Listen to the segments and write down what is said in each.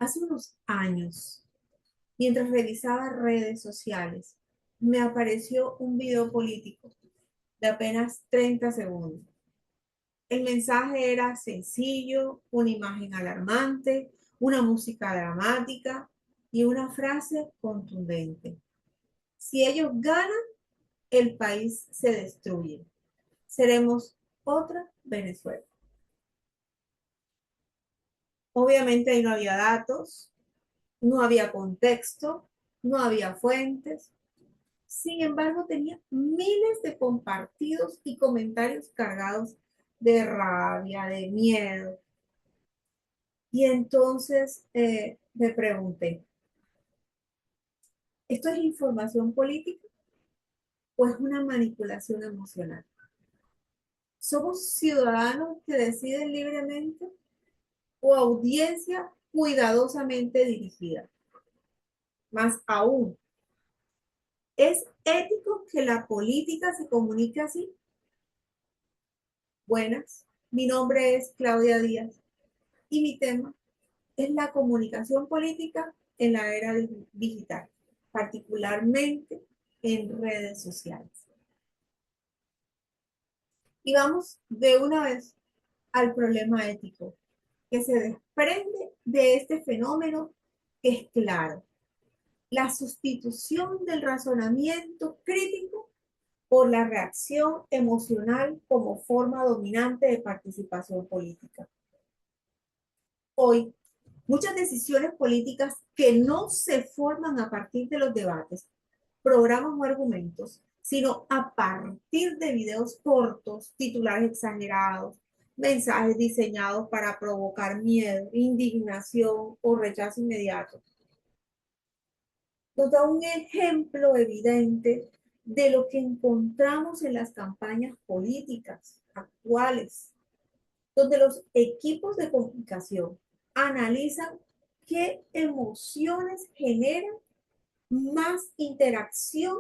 Hace unos años, mientras revisaba redes sociales, me apareció un video político de apenas 30 segundos. El mensaje era sencillo, una imagen alarmante, una música dramática y una frase contundente. Si ellos ganan, el país se destruye. Seremos otra Venezuela. Obviamente ahí no había datos, no había contexto, no había fuentes. Sin embargo, tenía miles de compartidos y comentarios cargados de rabia, de miedo. Y entonces me pregunté, ¿esto es información política o es una manipulación emocional? ¿Somos ciudadanos que deciden libremente o audiencia cuidadosamente dirigida? Más aún, ¿es ético que la política se comunique así? Buenas, mi nombre es Claudia Díaz y mi tema es la comunicación política en la era digital, particularmente en redes sociales. Y vamos de una vez al problema ético que se desprende de este fenómeno, que es claro: la sustitución del razonamiento crítico por la reacción emocional como forma dominante de participación política. Hoy, muchas decisiones políticas que no se forman a partir de los debates, programas o argumentos, sino a partir de videos cortos, titulares exagerados, mensajes diseñados para provocar miedo, indignación o rechazo inmediato. Nos da un ejemplo evidente de lo que encontramos en las campañas políticas actuales, donde los equipos de comunicación analizan qué emociones generan más interacción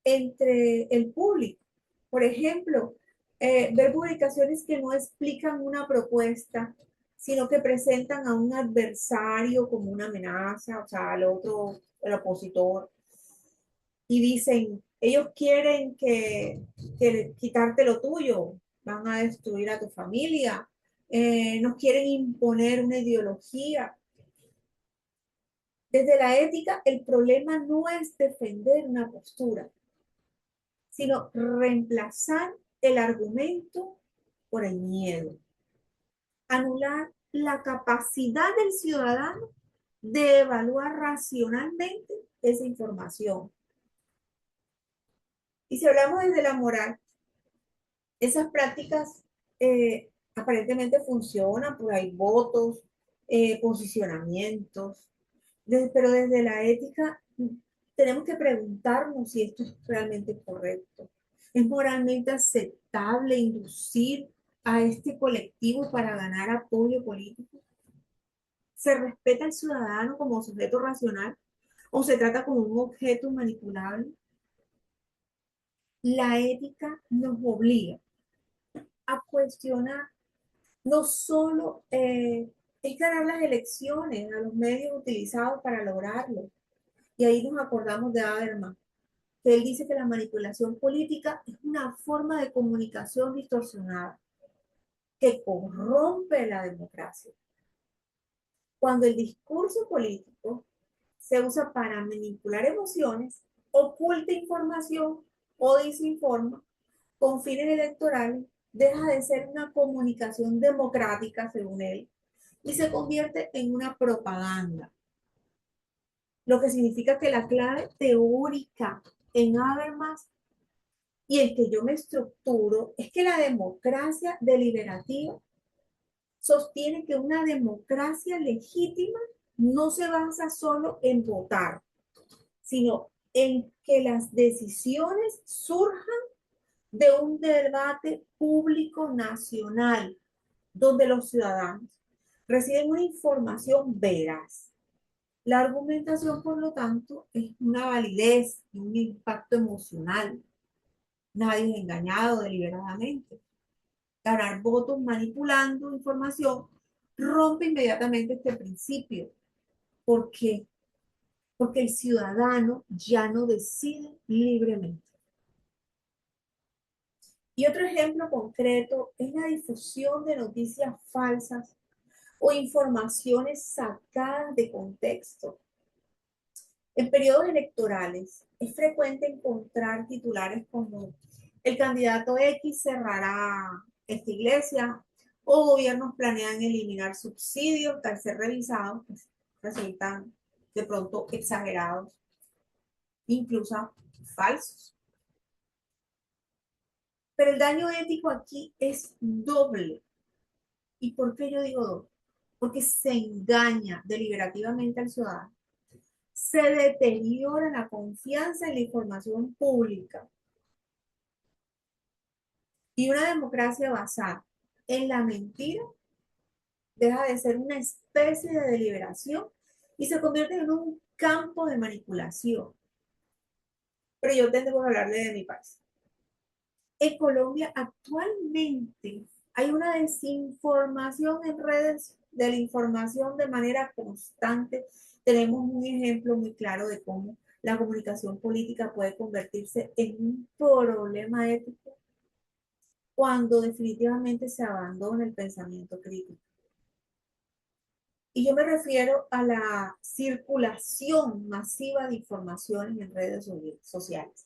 entre el público. Por ejemplo, ver publicaciones que no explican una propuesta, sino que presentan a un adversario como una amenaza, o sea, al otro, el opositor, y dicen, ellos quieren que quitarte lo tuyo, van a destruir a tu familia, nos quieren imponer una ideología. Desde la ética, el problema no es defender una postura, sino reemplazar el argumento por el miedo, anular la capacidad del ciudadano de evaluar racionalmente esa información. Y si hablamos desde la moral, esas prácticas aparentemente funcionan, pues hay votos, posicionamientos, pero desde la ética tenemos que preguntarnos si esto es realmente correcto. ¿Es moralmente aceptable inducir a este colectivo para ganar apoyo político? ¿Se respeta al ciudadano como sujeto racional o se trata como un objeto manipulable? La ética nos obliga a cuestionar no solo es ganar las elecciones, a los medios utilizados para lograrlo. Y ahí nos acordamos de Habermas, que él dice que la manipulación política es una forma de comunicación distorsionada que corrompe la democracia. Cuando el discurso político se usa para manipular emociones, oculta información o desinforma con fines electorales, deja de ser una comunicación democrática, según él, y se convierte en una propaganda. Lo que significa que la clave teórica en Habermas y en que yo me estructuro es que la democracia deliberativa sostiene que una democracia legítima no se basa solo en votar, sino en que las decisiones surjan de un debate público nacional, donde los ciudadanos reciben una información veraz. La argumentación, por lo tanto, es una validez y un impacto emocional. Nadie es engañado deliberadamente. Ganar votos manipulando información rompe inmediatamente este principio. ¿Por qué? Porque el ciudadano ya no decide libremente. Y otro ejemplo concreto es la difusión de noticias falsas o informaciones sacadas de contexto. En periodos electorales es frecuente encontrar titulares como el candidato X cerrará esta iglesia o gobiernos planean eliminar subsidios al ser revisados, pues resultan de pronto exagerados, incluso falsos. Pero el daño ético aquí es doble. ¿Y por qué yo digo doble? Porque se engaña deliberativamente al ciudadano, se deteriora la confianza en la información pública y una democracia basada en la mentira deja de ser una especie de deliberación y se convierte en un campo de manipulación. Pero yo tengo que hablarle de mi país. En Colombia actualmente hay una desinformación en redes de la información de manera constante. Tenemos un ejemplo muy claro de cómo la comunicación política puede convertirse en un problema ético cuando definitivamente se abandona el pensamiento crítico. Y yo me refiero a la circulación masiva de informaciones en redes sociales.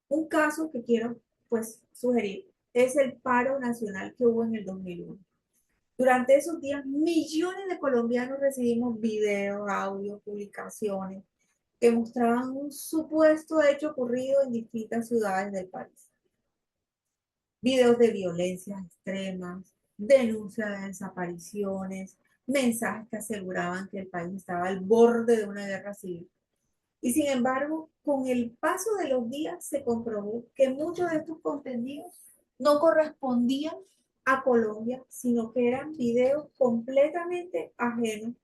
Un caso que quiero pues sugerir es el paro nacional que hubo en el 2001. Durante esos días, millones de colombianos recibimos videos, audios, publicaciones que mostraban un supuesto hecho ocurrido en distintas ciudades del país. Videos de violencias extremas, denuncias de desapariciones, mensajes que aseguraban que el país estaba al borde de una guerra civil. Y sin embargo, con el paso de los días se comprobó que muchos de estos contenidos no correspondían a Colombia, sino que eran videos completamente ajenos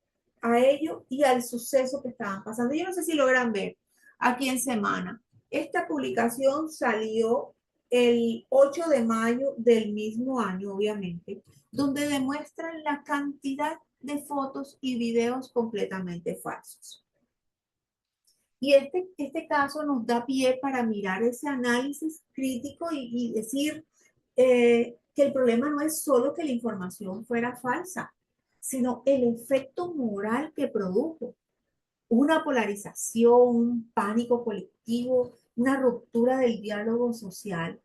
a ello y al suceso que estaban pasando. Yo no sé si logran ver aquí en Semana. Esta publicación salió el 8 de mayo del mismo año, obviamente, donde demuestran la cantidad de fotos y videos completamente falsos. Y este caso nos da pie para mirar ese análisis crítico y decir que el problema no es solo que la información fuera falsa, sino el efecto moral que produjo. Una polarización, un pánico colectivo, una ruptura del diálogo social.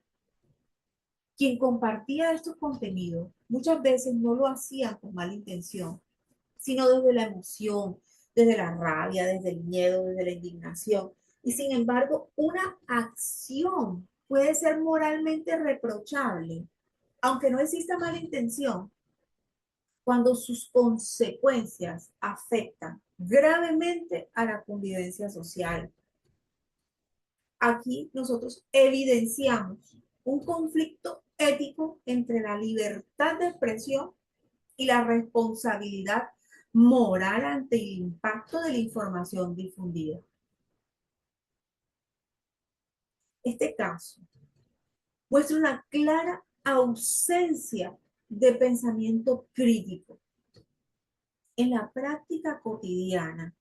Quien compartía estos contenidos muchas veces no lo hacía con mala intención, sino desde la emoción, desde la rabia, desde el miedo, desde la indignación. Y sin embargo, una acción puede ser moralmente reprochable, aunque no exista mala intención, cuando sus consecuencias afectan gravemente a la convivencia social. Aquí nosotros evidenciamos un conflicto ético entre la libertad de expresión y la responsabilidad moral ante el impacto de la información difundida. Este caso muestra una clara ausencia de pensamiento crítico en la práctica cotidiana,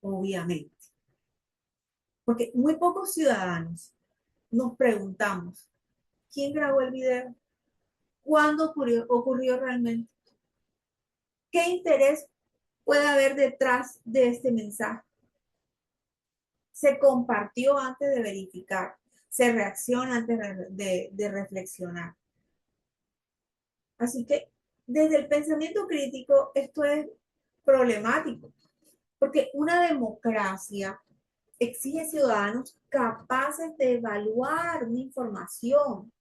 obviamente, porque muy pocos ciudadanos nos preguntamos, ¿quién grabó el video? ¿Cuándo ocurrió realmente? ¿Qué interés puede haber detrás de este mensaje? Se compartió antes de verificar, se reacciona antes de reflexionar. Así que desde el pensamiento crítico esto es problemático, porque una democracia exige ciudadanos capaces de evaluar una información,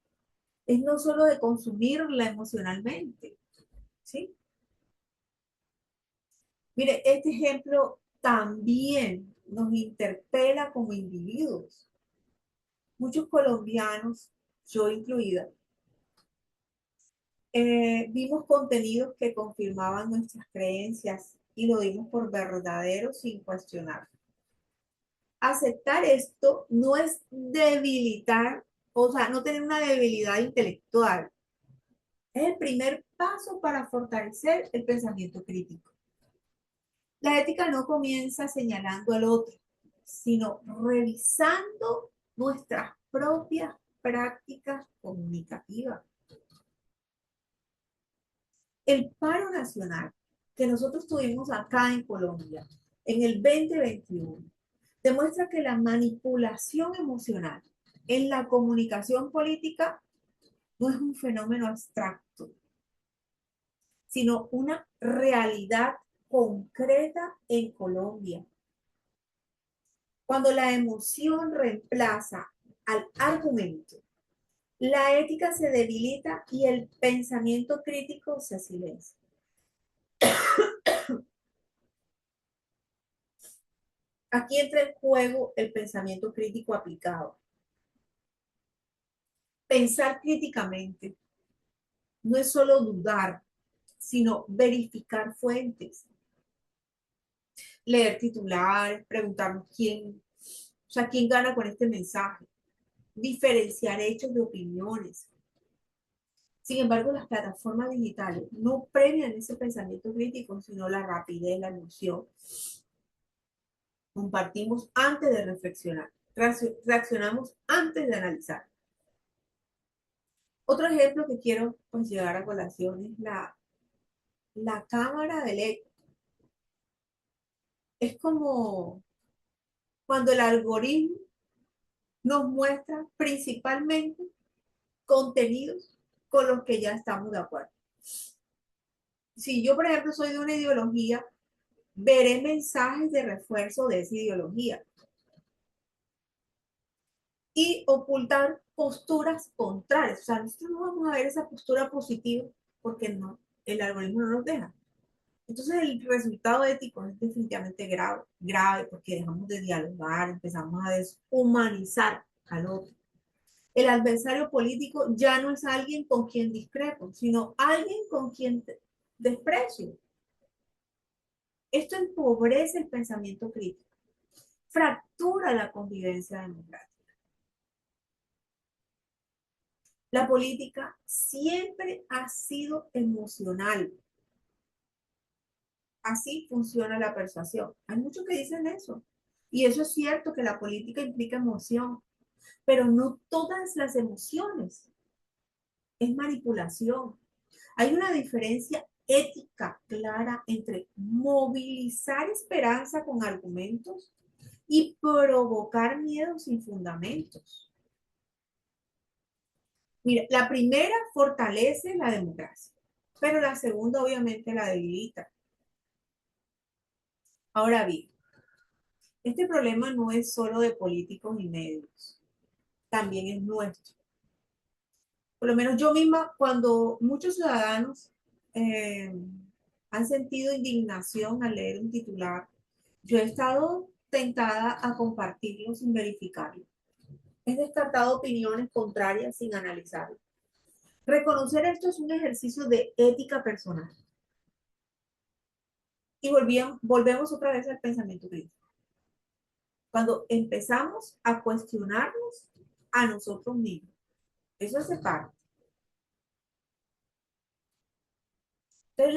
es no solo de consumirla emocionalmente, ¿sí? Mire, este ejemplo también nos interpela como individuos. Muchos colombianos, yo incluida, vimos contenidos que confirmaban nuestras creencias y lo dimos por verdadero sin cuestionar. Aceptar esto no es debilitar, o sea, no tener una debilidad intelectual, Es el primer paso para fortalecer el pensamiento crítico. La ética no comienza señalando al otro, sino revisando nuestras propias prácticas comunicativas. El paro nacional que nosotros tuvimos acá en Colombia en el 2021 demuestra que la manipulación emocional en la comunicación política no es un fenómeno abstracto, sino una realidad concreta en Colombia. Cuando la emoción reemplaza al argumento, la ética se debilita y el pensamiento crítico se silencia. Aquí entra en juego el pensamiento crítico aplicado. Pensar críticamente no es solo dudar, sino verificar fuentes, leer titulares, preguntarnos quién gana con este mensaje, diferenciar hechos de opiniones. Sin embargo, las plataformas digitales no premian ese pensamiento crítico, sino la rapidez, la emoción. Compartimos antes de reflexionar, reaccionamos antes de analizar. Otro ejemplo que quiero pues, llevar a colación es la cámara del eco. Es como cuando el algoritmo nos muestra principalmente contenidos con los que ya estamos de acuerdo. Si yo, por ejemplo, soy de una ideología, veré mensajes de refuerzo de esa ideología y ocultar posturas contrarias. O sea, nosotros no vamos a ver esa postura positiva porque no, el algoritmo no nos deja. Entonces el resultado ético es definitivamente grave, grave porque dejamos de dialogar, empezamos a deshumanizar al otro. El adversario político ya no es alguien con quien discrepo, sino alguien con quien desprecio. Esto empobrece el pensamiento crítico, fractura la convivencia democrática. La política siempre ha sido emocional. Así funciona la persuasión. Hay muchos que dicen eso. Y eso es cierto que la política implica emoción, pero no todas las emociones. Es manipulación. Hay una diferencia ética clara entre movilizar esperanza con argumentos y provocar miedo sin fundamentos. Mira, la primera fortalece la democracia, pero la segunda obviamente la debilita. Ahora bien, este problema no es solo de políticos y medios, también es nuestro. Por lo menos yo misma, cuando muchos ciudadanos eh, han sentido indignación al leer un titular, yo he estado tentada a compartirlo sin verificarlo. He descartado opiniones contrarias sin analizarlo. Reconocer esto es un ejercicio de ética personal. Y volvemos otra vez al pensamiento crítico. Cuando empezamos a cuestionarnos a nosotros mismos, eso hace parte. Entonces,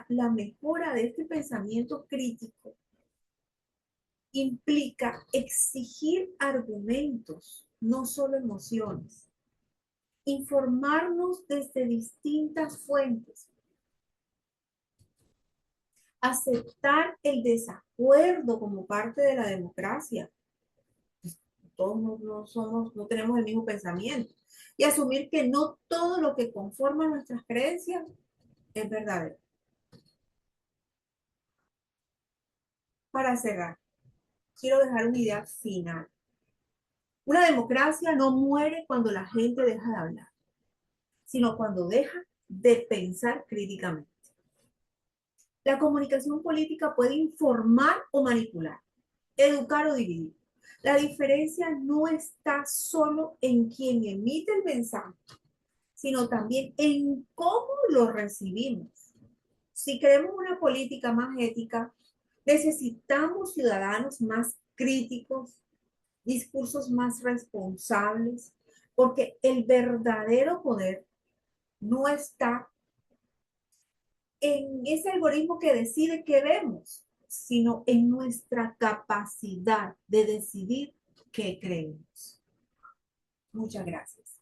la mejora de este pensamiento crítico implica exigir argumentos, no solo emociones. Informarnos desde distintas fuentes. Aceptar el desacuerdo como parte de la democracia. Todos no tenemos el mismo pensamiento. Y asumir que no todo lo que conforma nuestras creencias es verdadero. Para cerrar, quiero dejar una idea final. Una democracia no muere cuando la gente deja de hablar, sino cuando deja de pensar críticamente. La comunicación política puede informar o manipular, educar o dividir. La diferencia no está solo en quien emite el mensaje, sino también en cómo lo recibimos. Si queremos una política más ética, necesitamos ciudadanos más críticos, discursos más responsables, porque el verdadero poder no está en ese algoritmo que decide qué vemos, sino en nuestra capacidad de decidir qué creemos. Muchas gracias.